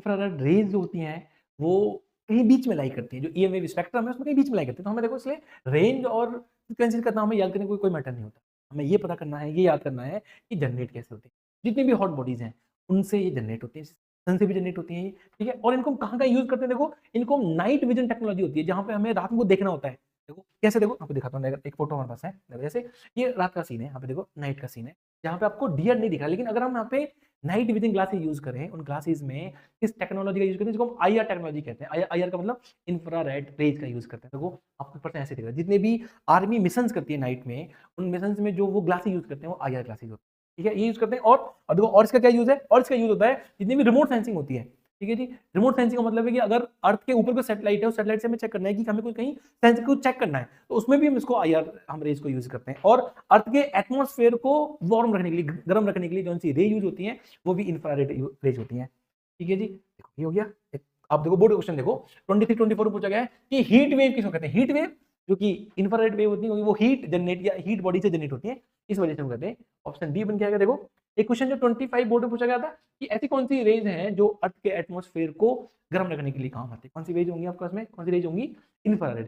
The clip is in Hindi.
इंफ्रारेड रेज जो होती हैं वो कहीं बीच में लाई करती हैं, जो ईएम वेव स्पेक्ट्रम है उसमें कहीं बीच में लाई करती है। तो हमें देखो इसलिए रेंज और फ्रीक्वेंसी करना हमें याद करने का कोई मैटर नहीं होता। हमें ये पता करना है, ये याद करना है कि जनरेट कैसे होती है। जितनी भी हॉट बॉडीज हैं उनसे ये जनरेट होती है, सन से भी जनरेट होती है, ठीक है। और इनको कहाँ कहाँ यूज करते हैं, देखो इनको नाइट विजन टेक्नोलॉजी होती है, जहाँ पे हमें रात को देखना होता है। देखो कैसे, देखो आपको दिखाता हूँ, एक फोटो हमारे पास है, देखो जैसे ये रात का सीन है, यहाँ पे देखो नाइट का सीन है, जहाँ पे आपको डियर नहीं दिखा, लेकिन अगर हम यहाँ पे नाइट विजन ग्लासेस यूज करें, उन ग्लासेस में इस टेक्नोलॉजी का यूज करते हैं जिसको हम आईआर टेक्नोलॉजी कहते हैं। आईआर का मतलब इंफ्रारेड रेज का यूज करते हैं। देखो आपको पता है ऐसे दिख रहा है, जितने भी आर्मी मिशंस करती है नाइट में, उन मिशंस में जो वो ग्लासेस यूज करते हैं वो आईआर ग्लासेस होते हैं, ठीक है, ये यूज करते हैं। और देखो और इसका क्या यूज है, और इसका यूज होता है जितनी भी रिमोट सेंसिंग होती है, ठीक है जी। रिमोट सेंसिंग का मतलब है कि अगर अर्थ के ऊपर कोई सैटेलाइट है, उस सैटेलाइट से हमें चेक करना है कि हमें कोई कहीं सेंस को चेक करना है, तो उसमें भी हम इसको आईआर हम रेज को यूज करते हैं। और अर्थ के एटमॉस्फेयर को वार्म रखने के लिए, गर्म रखने के लिए जो सी रे यूज होती है वो भी इंफ्रारेड रेज होती है, ठीक है जी। देखो ये हो गया। आप देखो बोर्ड क्वेश्चन देखो 23 24 पूछा गया है कि हीट वेव किसको कहते हैं। हीट वेव जो कि इंफ्रारेड वेव होती है, वो हीट जनरेट या हीट बॉडी से जनरेट होती है, इस वजह से हम कहते हैं। ऑप्शन डी बन के आएगा। देखो एक क्वेश्चन जो 25 बोर्ड में पूछा गया था कि ऐसी कौन सी रेज हैं जो अर्थ के एटमॉस्फेयर को गर्म रखने के लिए काम आती है, कौन सी रेज होंगी आपके पास में, कौन सी रेज होंगी, इंफ्रारेड।